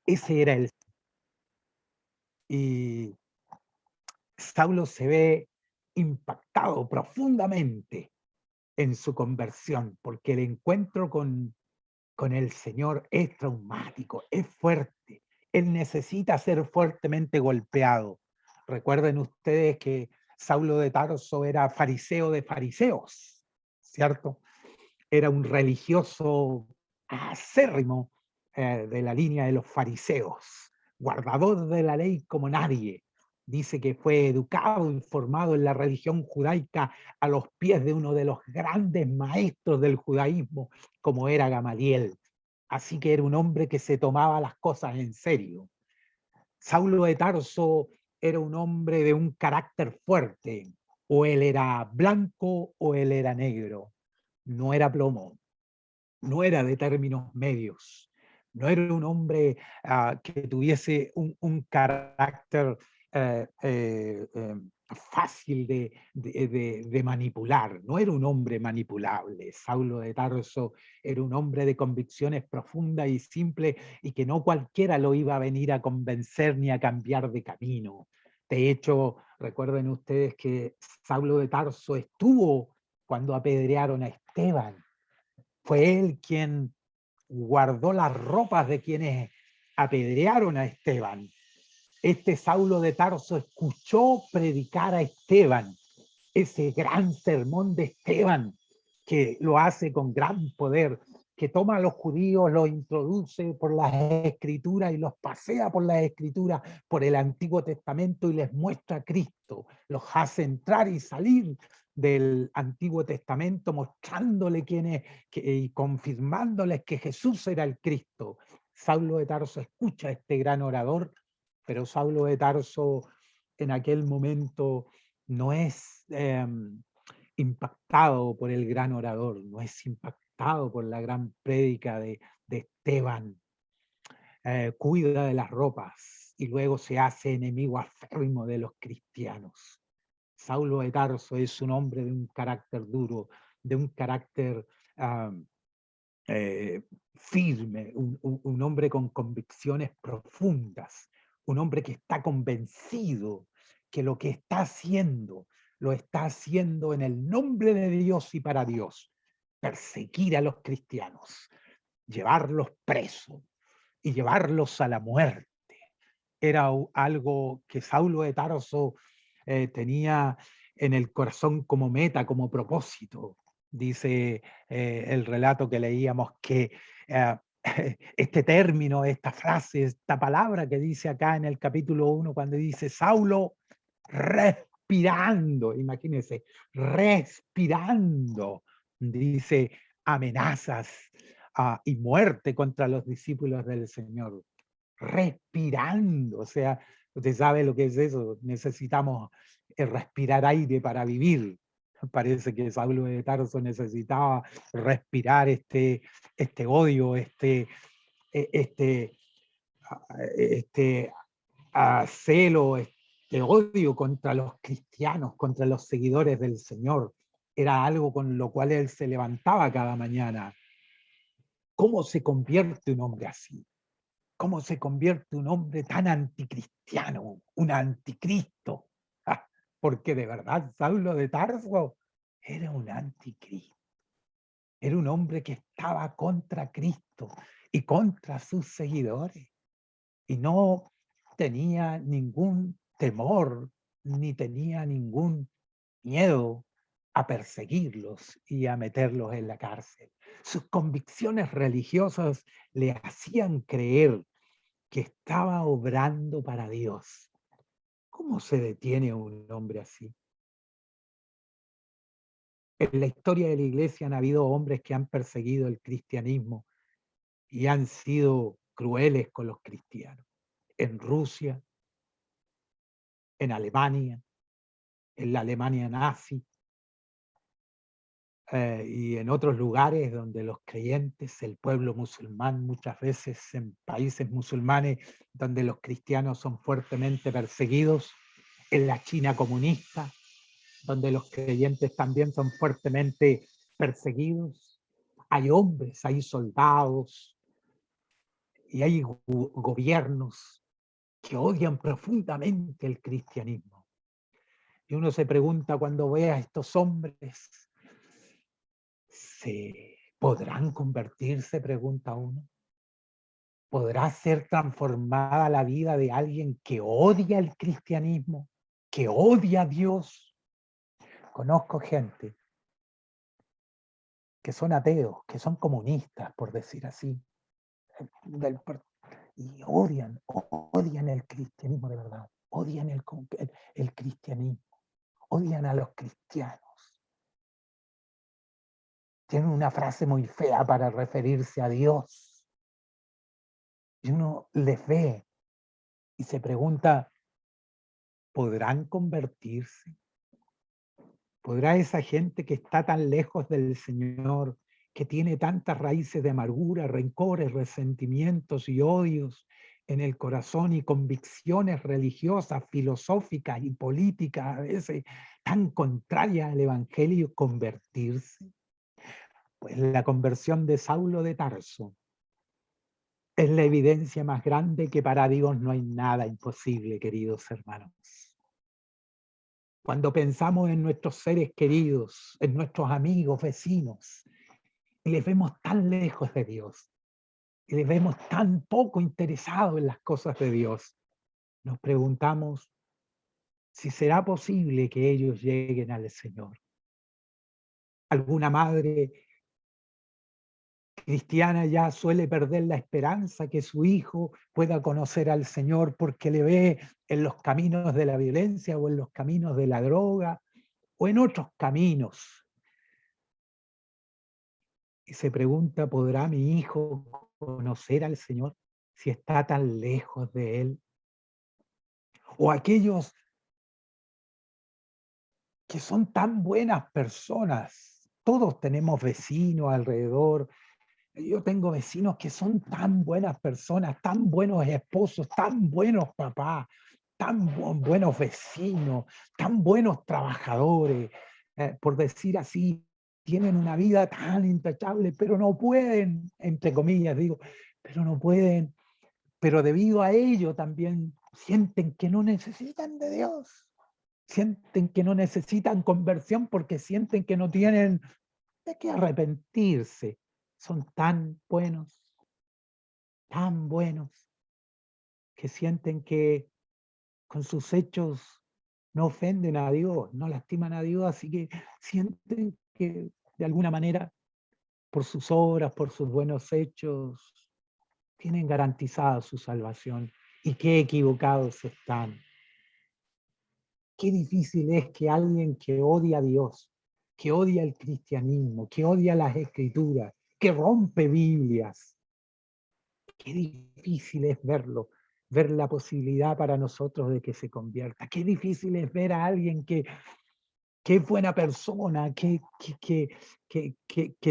Ese era el... Y Saulo se ve impactado profundamente en su conversión, porque el encuentro con el Señor es traumático, es fuerte. Él necesita ser fuertemente golpeado. Recuerden ustedes que Saulo de Tarso era fariseo de fariseos, ¿cierto? Era un religioso acérrimo de la línea de los fariseos, guardador de la ley como nadie. Dice que fue educado y formado en la religión judaica a los pies de uno de los grandes maestros del judaísmo, como era Gamaliel. Así que era un hombre que se tomaba las cosas en serio. Saulo de Tarso era un hombre de un carácter fuerte. O él era blanco o él era negro. No era plomo, no era de términos medios, no era un hombre que tuviese un carácter fácil de manipular, no era un hombre manipulable. Saulo de Tarso era un hombre de convicciones profundas y simples y que no cualquiera lo iba a venir a convencer ni a cambiar de camino. De hecho, recuerden ustedes que Saulo de Tarso estuvo cuando apedrearon a Esteban. Fue él quien guardó las ropas de quienes apedrearon a Esteban. Este Saulo de Tarso escuchó predicar a Esteban, ese gran sermón de Esteban, que lo hace con gran poder, que toma a los judíos, los introduce por las escrituras y los pasea por las escrituras, por el Antiguo Testamento y les muestra a Cristo. Los hace entrar y salir del Antiguo Testamento, mostrándole y confirmándoles que Jesús era el Cristo. Saulo de Tarso escucha a este gran orador, pero Saulo de Tarso en aquel momento no es impactado por el gran orador, no es impactado por la gran prédica de Esteban. Cuida de las ropas y luego se hace enemigo aférrimo de los cristianos. Saulo de Tarso es un hombre de un carácter duro, de un carácter firme, un hombre con convicciones profundas, un hombre que está convencido que lo que está haciendo, lo está haciendo en el nombre de Dios y para Dios. Perseguir a los cristianos, llevarlos presos y llevarlos a la muerte. Era algo que Saulo de Tarso tenía en el corazón como meta, como propósito. Dice el relato que leíamos que eh, este término, esta frase, esta palabra que dice acá en el capítulo 1, cuando dice Saulo respirando, imagínense, respirando, dice amenazas y muerte contra los discípulos del Señor. Respirando, o sea, usted sabe lo que es eso, necesitamos respirar aire para vivir. Parece que Saulo de Tarso necesitaba respirar este odio, este, este celo, este odio contra los cristianos, contra los seguidores del Señor. Era algo con lo cual él se levantaba cada mañana. ¿Cómo se convierte un hombre así? ¿Cómo se convierte un hombre tan anticristiano, un anticristo? Ah, porque de verdad Saulo de Tarso era un anticristo. Era un hombre que estaba contra Cristo y contra sus seguidores. Y no tenía ningún temor, ni tenía ningún miedo a perseguirlos y a meterlos en la cárcel. Sus convicciones religiosas le hacían creer que estaba obrando para Dios. ¿Cómo se detiene un hombre así? En la historia de la iglesia han habido hombres que han perseguido el cristianismo y han sido crueles con los cristianos. En Rusia, en Alemania, en la Alemania nazi, y en otros lugares donde los creyentes, el pueblo musulmán, muchas veces en países musulmanes donde los cristianos son fuertemente perseguidos, en la China comunista, donde los creyentes también son fuertemente perseguidos. Hay hombres, hay soldados, Y hay gobiernos que odian profundamente el cristianismo. Y uno se pregunta cuando ve a estos hombres, ¿se podrán convertirse? Pregunta uno. ¿Podrá ser transformada la vida de alguien que odia el cristianismo, que odia a Dios? Conozco gente que son ateos, que son comunistas, por decir así, del y odian el cristianismo de verdad, odian el cristianismo, odian a los cristianos. Tienen una frase muy fea para referirse a Dios. Y uno les ve y se pregunta, ¿podrán convertirse? ¿Podrá esa gente que está tan lejos del Señor, que tiene tantas raíces de amargura, rencores, resentimientos y odios en el corazón y convicciones religiosas, filosóficas y políticas a veces tan contrarias al Evangelio, convertirse? Pues la conversión de Saulo de Tarso es la evidencia más grande que para Dios no hay nada imposible, queridos hermanos. Cuando pensamos en nuestros seres queridos, en nuestros amigos, vecinos, y les vemos tan lejos de Dios, y les vemos tan poco interesados en las cosas de Dios, nos preguntamos si será posible que ellos lleguen al Señor. Alguna madre cristiana ya suele perder la esperanza que su hijo pueda conocer al Señor porque le ve en los caminos de la violencia o en los caminos de la droga o en otros caminos. Y se pregunta, ¿podrá mi hijo conocer al Señor si está tan lejos de Él? O aquellos que son tan buenas personas. Todos tenemos vecinos alrededor. Yo tengo vecinos que son tan buenas personas, tan buenos esposos, tan buenos papás, tan buenos vecinos, tan buenos trabajadores, por decir así, tienen una vida tan intachable, pero no pueden, entre comillas digo, pero no pueden, pero debido a ello también sienten que no necesitan de Dios, sienten que no necesitan conversión porque sienten que no tienen de qué arrepentirse. Son tan buenos, que sienten que con sus hechos no ofenden a Dios, no lastiman a Dios, así que sienten que de alguna manera, por sus obras, por sus buenos hechos, tienen garantizada su salvación. Y qué equivocados están. Qué difícil es que alguien que odia a Dios, que odia el cristianismo, que odia las escrituras, que rompe Biblias, qué difícil es verlo, ver la posibilidad para nosotros de que se convierta. Qué difícil es ver a alguien que es buena persona, que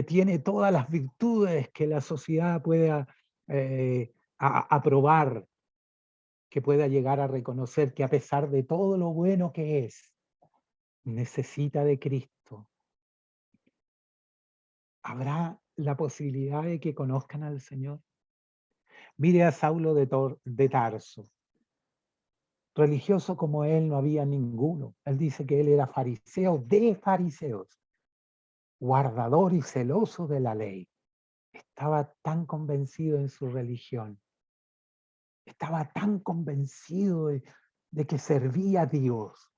tiene todas las virtudes que la sociedad pueda aprobar, que pueda llegar a reconocer que a pesar de todo lo bueno que es, necesita de Cristo. ¿Habrá la posibilidad de que conozcan al Señor? Mire a Saulo de Tarso. Religioso como él no había ninguno. Él dice que él era fariseo de fariseos, guardador y celoso de la ley. Estaba tan convencido en su religión, estaba tan convencido de que servía a Dios.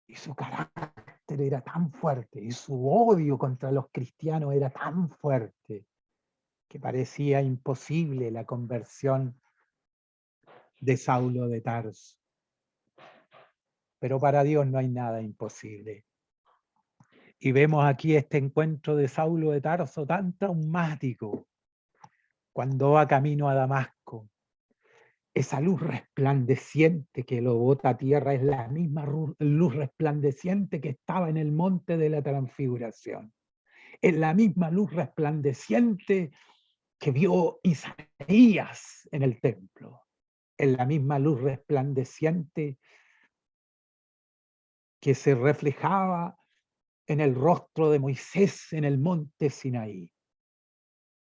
Y su carácter era tan fuerte, y su odio contra los cristianos era tan fuerte, que parecía imposible la conversión de Saulo de Tarso. Pero para Dios no hay nada imposible. Y vemos aquí este encuentro de Saulo de Tarso tan traumático, cuando va camino a Damasco. Esa luz resplandeciente que lo bota a tierra es la misma luz resplandeciente que estaba en el monte de la transfiguración. Es la misma luz resplandeciente que vio Isaías en el templo. Es la misma luz resplandeciente que se reflejaba en el rostro de Moisés en el monte Sinaí.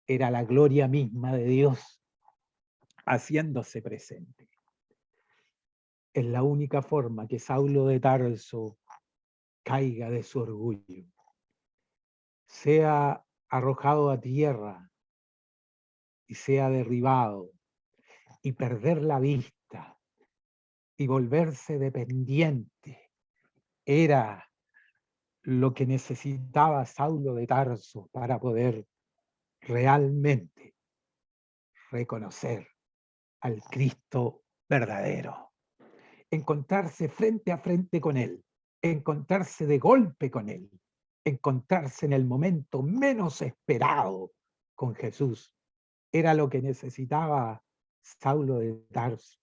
era la gloria misma de Dios haciéndose presente. Es la única forma que Saulo de Tarso caiga de su orgullo, sea arrojado a tierra y sea derribado y perder la vista y volverse dependiente. Era lo que necesitaba Saulo de Tarso para poder realmente reconocer al Cristo verdadero, encontrarse frente a frente con Él, encontrarse de golpe con Él, encontrarse en el momento menos esperado con Jesús. Era lo que necesitaba Saulo de Tarso.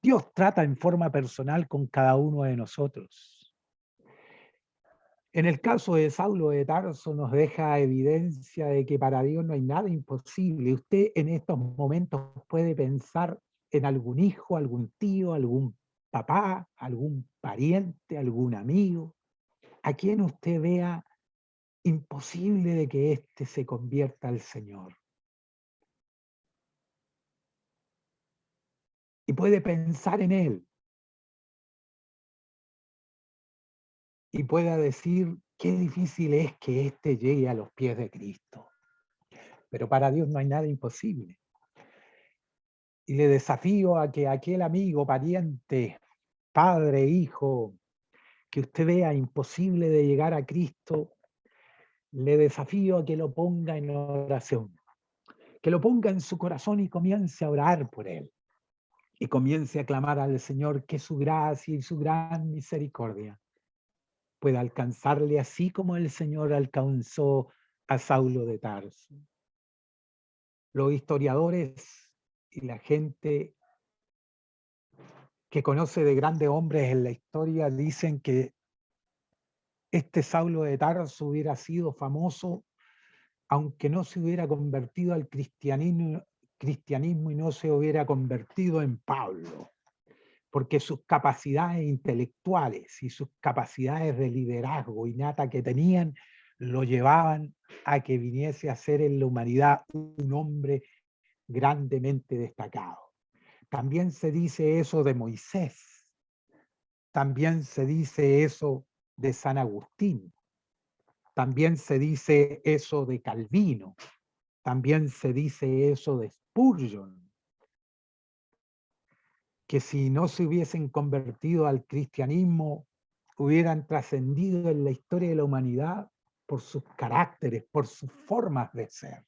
Dios trata en forma personal con cada uno de nosotros. En el caso de Saulo de Tarso nos deja evidencia de que para Dios no hay nada imposible. Usted en estos momentos puede pensar en algún hijo, algún tío, algún papá, algún pariente, algún amigo, a quien usted vea imposible de que éste se convierta al Señor. Y puede pensar en él y pueda decir qué difícil es que éste llegue a los pies de Cristo. Pero para Dios no hay nada imposible. Y le desafío a que aquel amigo, pariente, padre, hijo, que usted vea imposible de llegar a Cristo, le desafío a que lo ponga en oración, que lo ponga en su corazón y comience a orar por él. Y comience a clamar al Señor que su gracia y su gran misericordia pueda alcanzarle así como el Señor alcanzó a Saulo de Tarso. Los historiadores y la gente que conoce de grandes hombres en la historia dicen que este Saulo de Tarso hubiera sido famoso aunque no se hubiera convertido al cristianismo y no se hubiera convertido en Pablo, porque sus capacidades intelectuales y sus capacidades de liderazgo innata que tenían lo llevaban a que viniese a ser en la humanidad un hombre grandemente destacado. También se dice eso de Moisés, también se dice eso de San Agustín, también se dice eso de Calvino, también se dice eso de Spurgeon, que si no se hubiesen convertido al cristianismo, hubieran trascendido en la historia de la humanidad por sus caracteres, por sus formas de ser.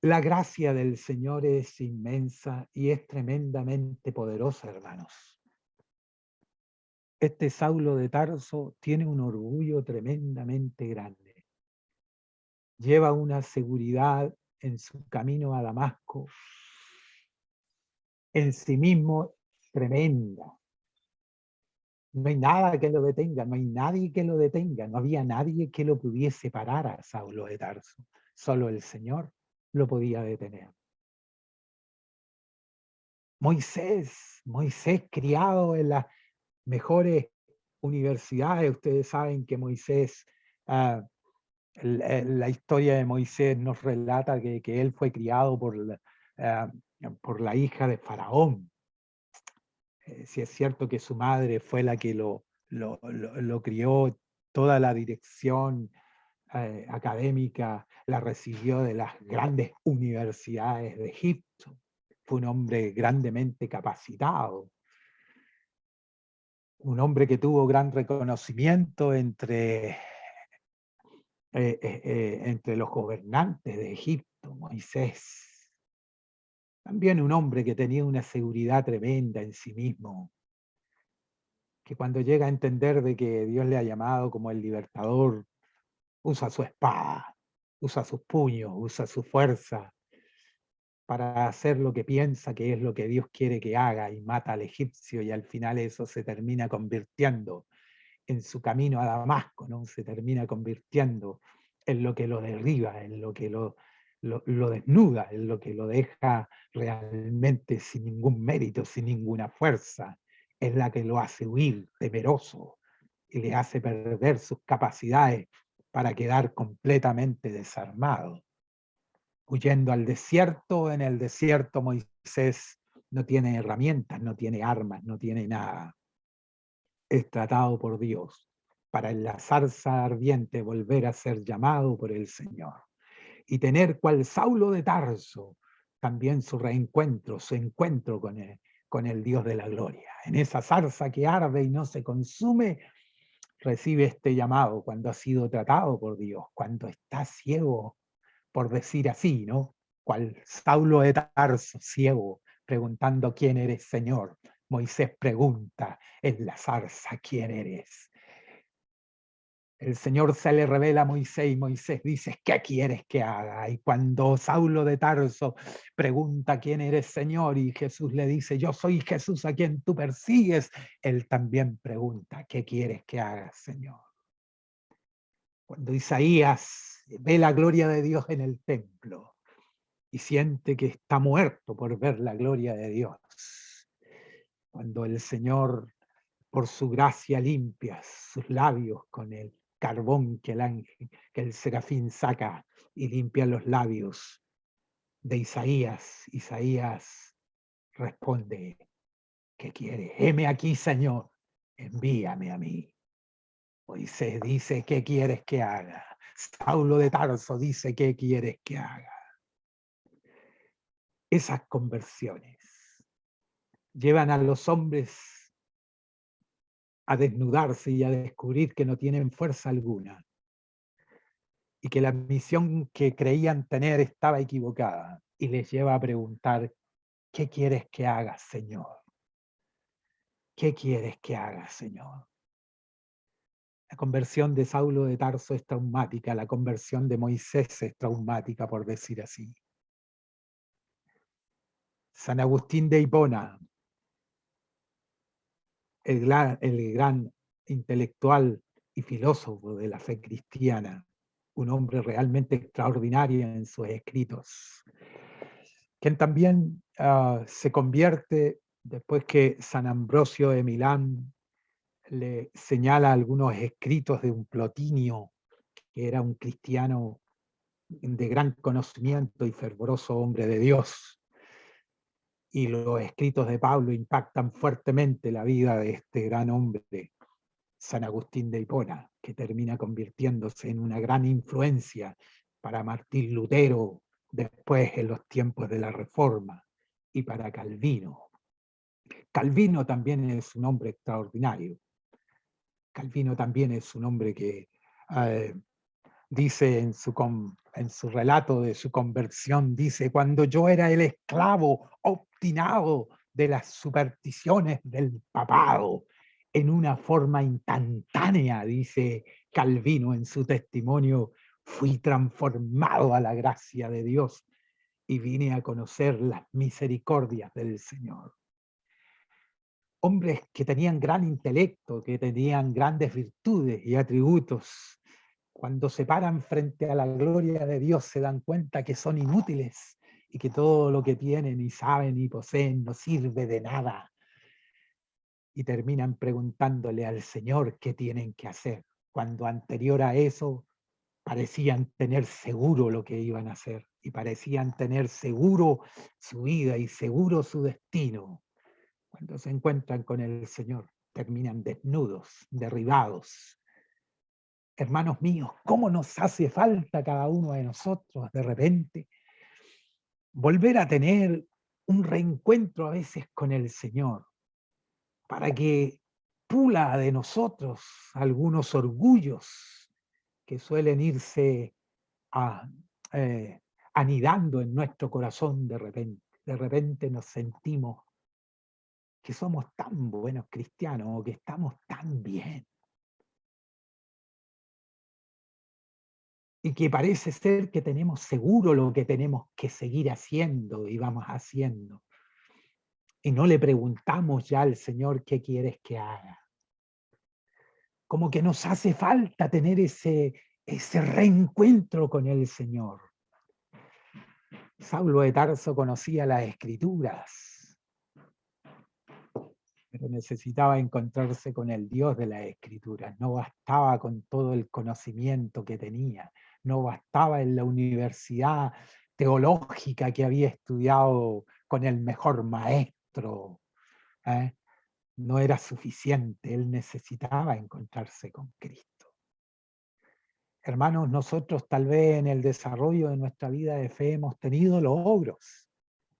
La gracia del Señor es inmensa y es tremendamente poderosa, hermanos. Este Saulo de Tarso tiene un orgullo tremendamente grande. Lleva una seguridad en su camino a Damasco en sí mismo tremenda. No hay nada que lo detenga, no hay nadie que lo detenga, no había nadie que lo pudiese parar a Saulo de Tarso. Solo el Señor lo podía detener. Moisés criado en las mejores universidades. Ustedes saben que Moisés, la historia de Moisés nos relata que él fue criado por la hija de Faraón. Si es cierto que su madre fue la que lo crió, toda la dirección académica la recibió de las grandes universidades de Egipto. Fue un hombre grandemente capacitado, un hombre que tuvo gran reconocimiento entre los gobernantes de Egipto, Moisés. También un hombre que tenía una seguridad tremenda en sí mismo, que cuando llega a entender de que Dios le ha llamado como el libertador, usa su espada, usa sus puños, usa su fuerza para hacer lo que piensa que es lo que Dios quiere que haga y mata al egipcio y al final eso se termina convirtiendo en su camino a Damasco, ¿no? Se termina convirtiendo en lo que lo derriba, en lo que lo desnuda, en lo que lo deja realmente sin ningún mérito, sin ninguna fuerza, es la que lo hace huir temeroso y le hace perder sus capacidades para quedar completamente desarmado. Huyendo al desierto, en el desierto Moisés no tiene herramientas, no tiene armas, no tiene nada. Es tratado por Dios para en la zarza ardiente volver a ser llamado por el Señor y tener cual Saulo de Tarso también su reencuentro, su encuentro con el Dios de la gloria. En esa zarza que arde y no se consume, recibe este llamado cuando ha sido tratado por Dios, cuando está ciego, por decir así, ¿no? Cual Saulo de Tarso, ciego, preguntando quién eres, Señor. Moisés pregunta en la zarza, ¿quién eres? El Señor se le revela a Moisés y Moisés dice, ¿qué quieres que haga? Y cuando Saulo de Tarso pregunta quién eres, Señor, y Jesús le dice, yo soy Jesús a quien tú persigues, él también pregunta, ¿qué quieres que haga, Señor? Cuando Isaías ve la gloria de Dios en el templo y siente que está muerto por ver la gloria de Dios, cuando el Señor, por su gracia, limpia sus labios con el carbón que el ángel, que el serafín saca y limpia los labios de Isaías. Isaías responde, ¿qué quiere? Heme aquí, Señor, envíame a mí. Moisés dice, ¿qué quieres que haga? Saulo de Tarso dice, ¿qué quieres que haga? Esas conversiones llevan a los hombres a desnudarse y a descubrir que no tienen fuerza alguna y que la misión que creían tener estaba equivocada y les lleva a preguntar, ¿qué quieres que haga, Señor? ¿Qué quieres que haga, Señor? La conversión de Saulo de Tarso es traumática, la conversión de Moisés es traumática, por decir así. San Agustín de Hipona, el gran intelectual y filósofo de la fe cristiana, un hombre realmente extraordinario en sus escritos, quien también se convierte después que San Ambrosio de Milán le señala algunos escritos de un Plotinio, que era un cristiano de gran conocimiento y fervoroso hombre de Dios. Y los escritos de Pablo impactan fuertemente la vida de este gran hombre, San Agustín de Hipona, que termina convirtiéndose en una gran influencia para Martín Lutero después en los tiempos de la Reforma y para Calvino. Calvino también es un hombre extraordinario. Calvino también es un hombre que dice en su relato de su conversión, dice, cuando yo era el esclavo obstinado de las supersticiones del papado, en una forma instantánea, dice Calvino en su testimonio, fui transformado a la gracia de Dios y vine a conocer las misericordias del Señor. Hombres que tenían gran intelecto, que tenían grandes virtudes y atributos, cuando se paran frente a la gloria de Dios se dan cuenta que son inútiles y que todo lo que tienen y saben y poseen no sirve de nada. Y terminan preguntándole al Señor qué tienen que hacer, cuando anterior a eso parecían tener seguro lo que iban a hacer y parecían tener seguro su vida y seguro su destino. Cuando se encuentran con el Señor, terminan desnudos, derribados. Hermanos míos, ¿cómo nos hace falta cada uno de nosotros de repente volver a tener un reencuentro a veces con el Señor para que pula de nosotros algunos orgullos que suelen irse a, anidando en nuestro corazón de repente? De repente nos sentimos que somos tan buenos cristianos o que estamos tan bien. Y que parece ser que tenemos seguro lo que tenemos que seguir haciendo y vamos haciendo. Y no le preguntamos ya al Señor qué quieres que haga. Como que nos hace falta tener ese reencuentro con el Señor. Saulo de Tarso conocía las Escrituras. pero necesitaba encontrarse con el Dios de las Escrituras. No bastaba con todo el conocimiento que tenía, no bastaba en la universidad teológica que había estudiado con el mejor maestro, ¿eh? No era suficiente, él necesitaba encontrarse con Cristo. Hermanos, nosotros tal vez en el desarrollo de nuestra vida de fe hemos tenido logros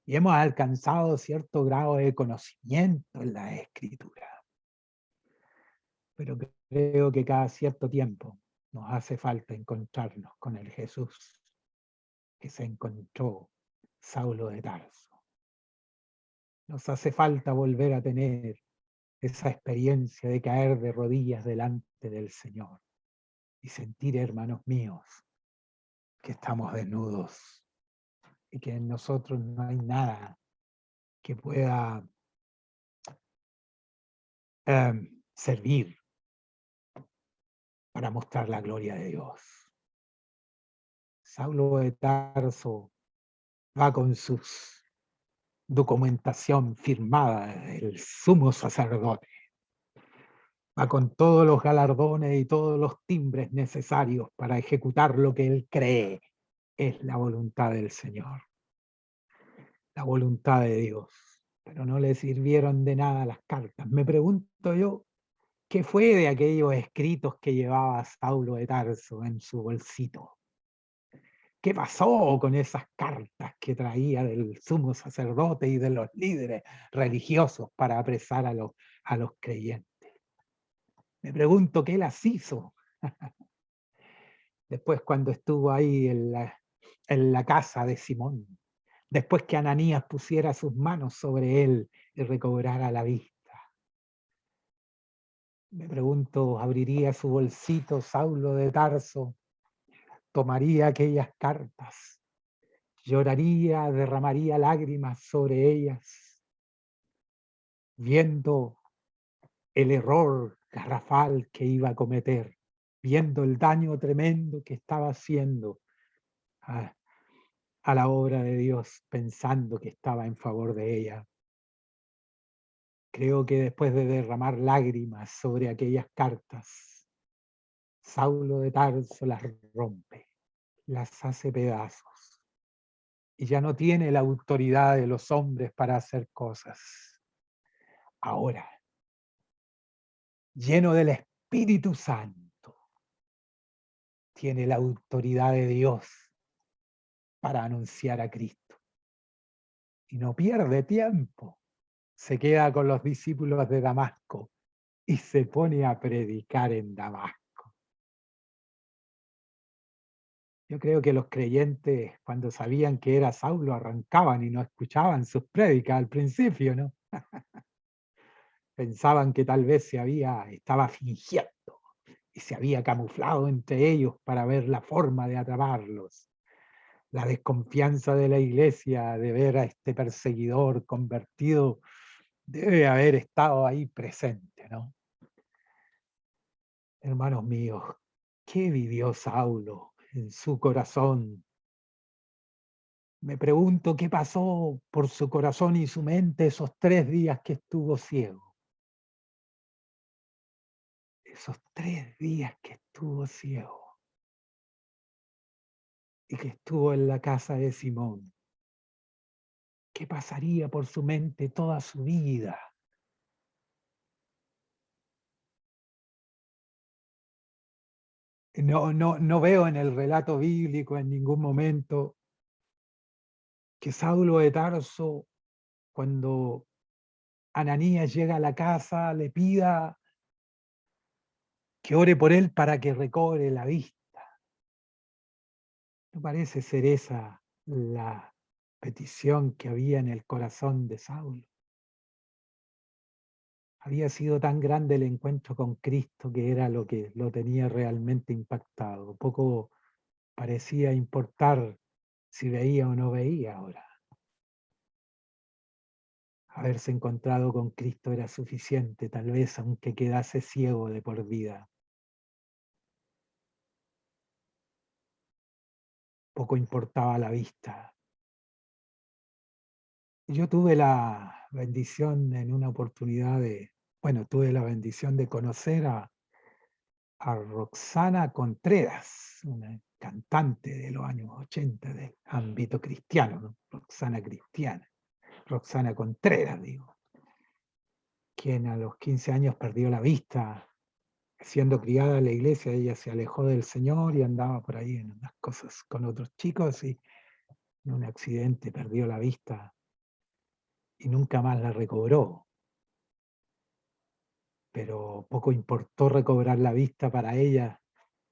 y hemos alcanzado cierto grado de conocimiento en la Escritura, pero creo que cada cierto tiempo nos hace falta encontrarnos con el Jesús que se encontró Saulo de Tarso. Nos hace falta volver a tener esa experiencia de caer de rodillas delante del Señor y sentir, hermanos míos, que estamos desnudos y que en nosotros no hay nada que pueda servir para mostrar la gloria de Dios. Saulo de Tarso va con sus documentación firmada del sumo sacerdote, va con todos los galardones y todos los timbres necesarios para ejecutar lo que él cree es la voluntad del Señor, la voluntad de Dios. Pero no le sirvieron de nada las cartas. Me pregunto yo, ¿qué fue de aquellos escritos que llevaba Saulo de Tarso en su bolsito? ¿Qué pasó con esas cartas que traía del sumo sacerdote y de los líderes religiosos para apresar a los creyentes? Me pregunto qué las hizo. Después cuando estuvo ahí en la casa de Simón, después que Ananías pusiera sus manos sobre él y recobrara la vista. Me pregunto, ¿abriría su bolsito Saulo de Tarso? ¿Tomaría aquellas cartas? ¿Lloraría, derramaría lágrimas sobre ellas, viendo el error garrafal que iba a cometer, viendo el daño tremendo que estaba haciendo a, a la obra de Dios, pensando que estaba en favor de ella? Creo que después de derramar lágrimas sobre aquellas cartas, Saulo de Tarso las rompe, las hace pedazos y ya no tiene la autoridad de los hombres para hacer cosas. Ahora, lleno del Espíritu Santo, tiene la autoridad de Dios para anunciar a Cristo. Y no pierde tiempo. Se queda con los discípulos de Damasco y se pone a predicar en Damasco. Yo creo que los creyentes, cuando sabían que era Saulo, arrancaban y no escuchaban sus prédicas al principio, ¿no? Pensaban que tal vez estaba fingiendo y se había camuflado entre ellos para ver la forma de atraparlos. La desconfianza de la iglesia de ver a este perseguidor convertido debe haber estado ahí presente, ¿no? Hermanos míos, ¿qué vivió Saulo en su corazón? Me pregunto qué pasó por su corazón y su mente esos 3 días que estuvo ciego. Esos 3 días que estuvo ciego y que estuvo en la casa de Simón. ¿Qué pasaría por su mente toda su vida? No veo en el relato bíblico en ningún momento que Saulo de Tarso, cuando Ananías llega a la casa, le pida que ore por él para que recobre la vista. No parece ser esa la petición que había en el corazón de Saulo. Había sido tan grande el encuentro con Cristo que era lo que lo tenía realmente impactado. Poco parecía importar si veía o no veía ahora. Haberse encontrado con Cristo era suficiente, tal vez aunque quedase ciego de por vida. Poco importaba la vista. Yo tuve la bendición en una oportunidad tuve la bendición de conocer a Roxana Contreras, una cantante de los años 80 del ámbito cristiano, ¿no? Roxana cristiana, Roxana Contreras, digo, quien a los 15 años perdió la vista siendo criada en la iglesia. Ella se alejó del Señor y andaba por ahí en unas cosas con otros chicos y en un accidente perdió la vista y nunca más la recobró. Pero poco importó recobrar la vista para ella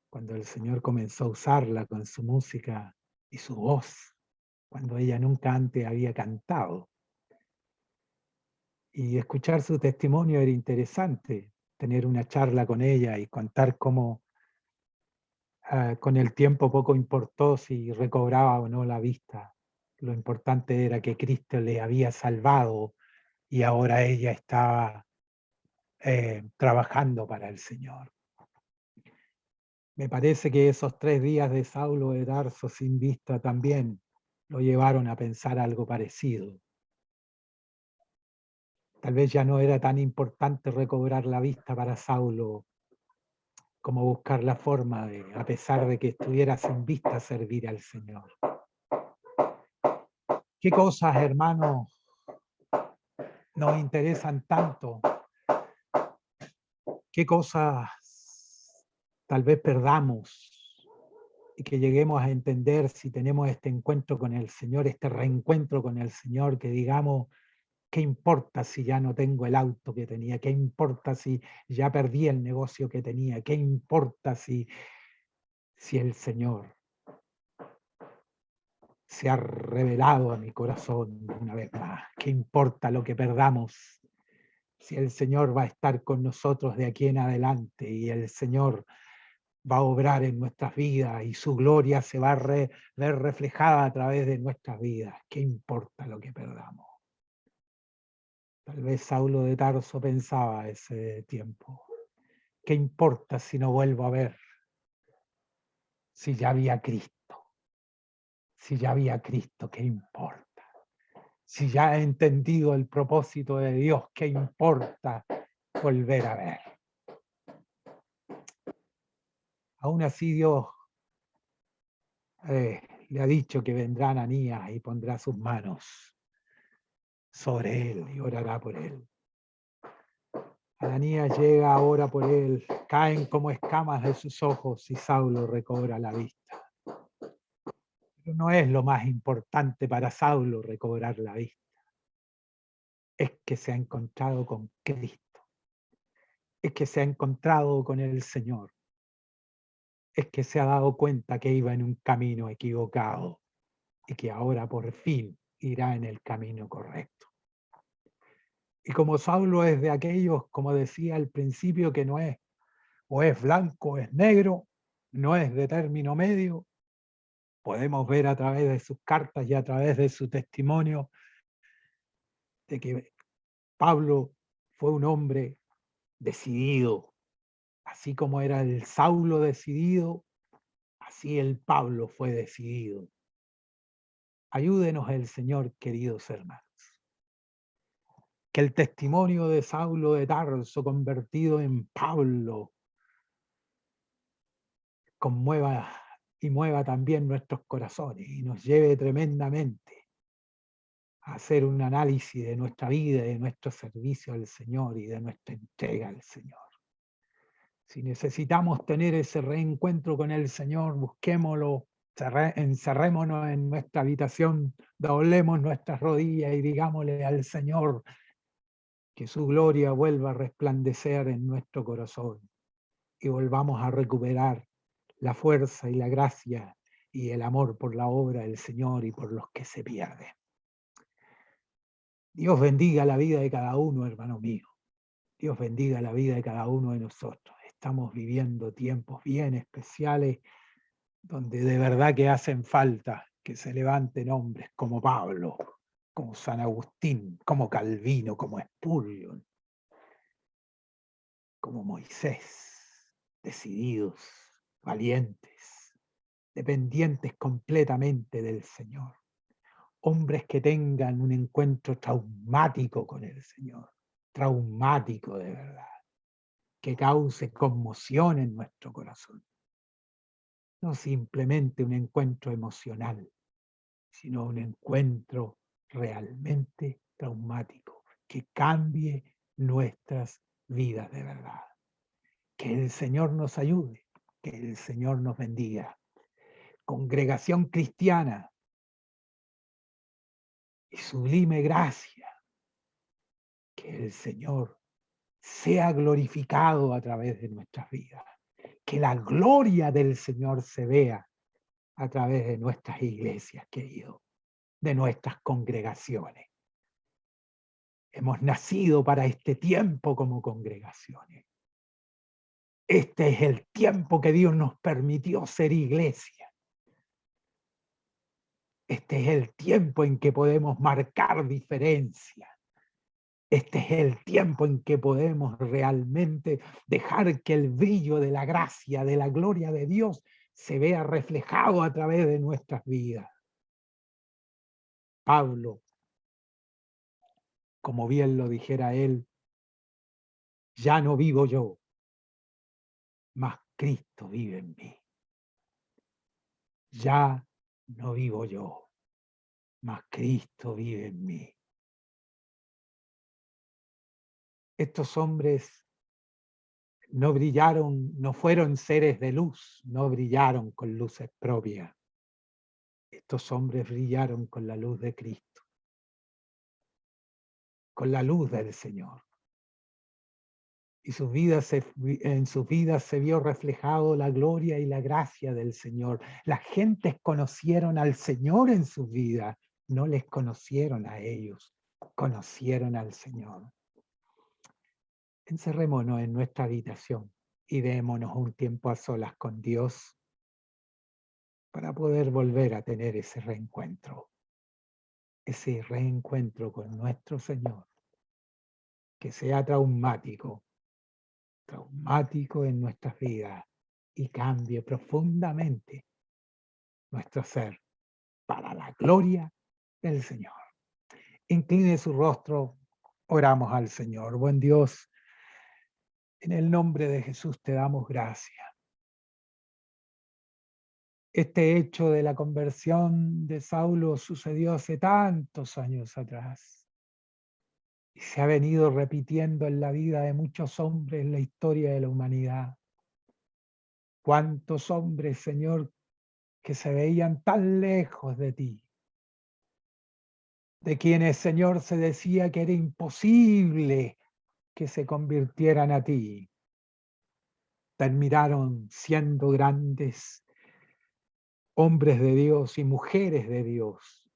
cuando el Señor comenzó a usarla con su música y su voz, cuando ella nunca antes había cantado. Y escuchar su testimonio era interesante, tener una charla con ella y contar cómo con el tiempo poco importó si recobraba o no la vista. Lo importante era que Cristo le había salvado y ahora ella estaba trabajando para el Señor. Me parece que esos 3 días de Saulo de Tarso sin vista también lo llevaron a pensar algo parecido. Tal vez ya no era tan importante recobrar la vista para Saulo como buscar la forma de, a pesar de que estuviera sin vista, servir al Señor. ¿Qué cosas, hermanos, nos interesan tanto? ¿Qué cosas tal vez perdamos y que lleguemos a entender si tenemos este encuentro con el Señor, este reencuentro con el Señor, que digamos, ¿qué importa si ya no tengo el auto que tenía? ¿Qué importa si ya perdí el negocio que tenía? ¿Qué importa si el Señor se ha revelado a mi corazón una vez más? ¿Qué importa lo que perdamos si el Señor va a estar con nosotros de aquí en adelante y el Señor va a obrar en nuestras vidas y su gloria se va a ver reflejada a través de nuestras vidas? ¿Qué importa lo que perdamos? Tal vez Saulo de Tarso pensaba ese tiempo. ¿Qué importa si no vuelvo a ver? Si ya había Cristo. Si ya había Cristo, ¿qué importa? Si ya he entendido el propósito de Dios, ¿qué importa volver a ver? Aún así Dios le ha dicho que vendrá Ananías y pondrá sus manos sobre él y orará por él. Ananías llega ahora por él, caen como escamas de sus ojos y Saulo recobra la vista. Pero no es lo más importante para Saulo recobrar la vista, es que se ha encontrado con Cristo, es que se ha encontrado con el Señor, es que se ha dado cuenta que iba en un camino equivocado y que ahora por fin irá en el camino correcto. Y como Saulo es de aquellos, como decía al principio, que no es o es blanco o es negro, no es de término medio, podemos ver a través de sus cartas y a través de su testimonio de que Pablo fue un hombre decidido. Así como era el Saulo decidido, así el Pablo fue decidido. Ayúdenos el Señor, queridos hermanos. Que el testimonio de Saulo de Tarso convertido en Pablo conmueva y mueva también nuestros corazones y nos lleve tremendamente a hacer un análisis de nuestra vida, de nuestro servicio al Señor y de nuestra entrega al Señor. Si necesitamos tener ese reencuentro con el Señor, busquémoslo, encerrémonos en nuestra habitación, doblemos nuestras rodillas y digámosle al Señor que su gloria vuelva a resplandecer en nuestro corazón y volvamos a recuperar la fuerza y la gracia y el amor por la obra del Señor y por los que se pierden. Dios bendiga la vida de cada uno, hermano mío. Dios bendiga la vida de cada uno de nosotros. Estamos viviendo tiempos bien especiales donde de verdad que hacen falta que se levanten hombres como Pablo, como San Agustín, como Calvino, como Spurgeon, como Moisés, decididos, valientes, dependientes completamente del Señor. hombres que tengan un encuentro traumático con el Señor, traumático de verdad, que cause conmoción en nuestro corazón. No simplemente un encuentro emocional, sino un encuentro realmente traumático, que cambie nuestras vidas de verdad. Que el Señor nos ayude, que el Señor nos bendiga. Congregación cristiana y sublime gracia, que el Señor sea glorificado a través de nuestras vidas, que la gloria del Señor se vea a través de nuestras iglesias, querido, de nuestras congregaciones. Hemos nacido para este tiempo como congregaciones. Este es el tiempo que Dios nos permitió ser iglesia. Este es el tiempo en que podemos marcar diferencia. Este es el tiempo en que podemos realmente dejar que el brillo de la gracia, de la gloria de Dios se vea reflejado a través de nuestras vidas. Pablo, como bien lo dijera él, ya no vivo yo, mas Cristo vive en mí. Ya no vivo yo, mas Cristo vive en mí. Estos hombres no brillaron, no fueron seres de luz, no brillaron con luces propias. Estos hombres brillaron con la luz de Cristo, con la luz del Señor. Y en sus vidas se vio reflejado la gloria y la gracia del Señor. Las gentes conocieron al Señor en sus vidas, no les conocieron a ellos, conocieron al Señor. Encerrémonos en nuestra habitación y démonos un tiempo a solas con Dios para poder volver a tener ese reencuentro con nuestro Señor, que sea traumático en nuestras vidas y cambie profundamente nuestro ser para la gloria del Señor. Incline su rostro, oramos al Señor. Buen Dios, en el nombre de Jesús te damos gracias. Este hecho de la conversión de Saulo sucedió hace tantos años atrás y se ha venido repitiendo en la vida de muchos hombres en la historia de la humanidad. ¿Cuántos hombres, Señor, que se veían tan lejos de ti, de quienes, Señor, se decía que era imposible que se convirtieran a ti, terminaron siendo grandes hombres de Dios y mujeres de Dios,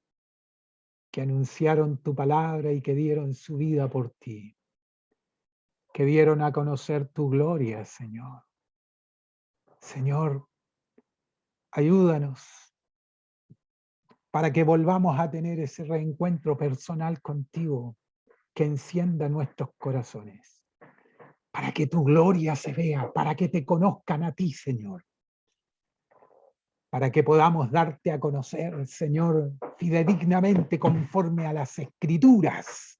que anunciaron tu palabra y que dieron su vida por ti, que dieron a conocer tu gloria, Señor. Señor, ayúdanos para que volvamos a tener ese reencuentro personal contigo que encienda nuestros corazones, para que tu gloria se vea, para que te conozcan a ti, Señor, para que podamos darte a conocer, Señor, fidedignamente conforme a las Escrituras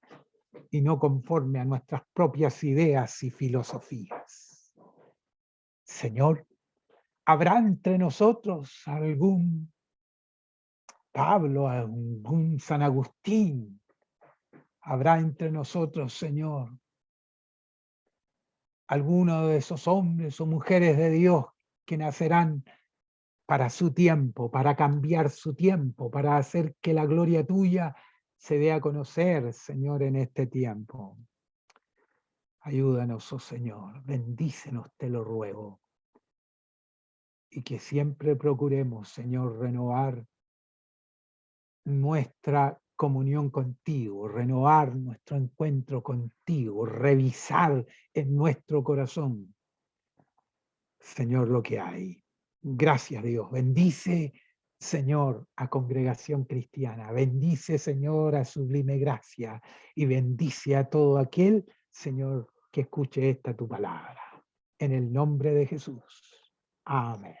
y no conforme a nuestras propias ideas y filosofías. Señor, ¿habrá entre nosotros algún Pablo, algún San Agustín? ¿Habrá entre nosotros, Señor, alguno de esos hombres o mujeres de Dios que nacerán para su tiempo, para cambiar su tiempo, para hacer que la gloria tuya se dé a conocer, Señor, en este tiempo? Ayúdanos, oh Señor, bendícenos, te lo ruego. Y que siempre procuremos, Señor, renovar nuestra comunión contigo, renovar nuestro encuentro contigo, revisar en nuestro corazón, Señor, lo que hay. Gracias, Dios. Bendice, Señor, a Congregación Cristiana. Bendice, Señor, a Sublime Gracia. Y bendice a todo aquel, Señor, que escuche esta tu palabra. En el nombre de Jesús. Amén.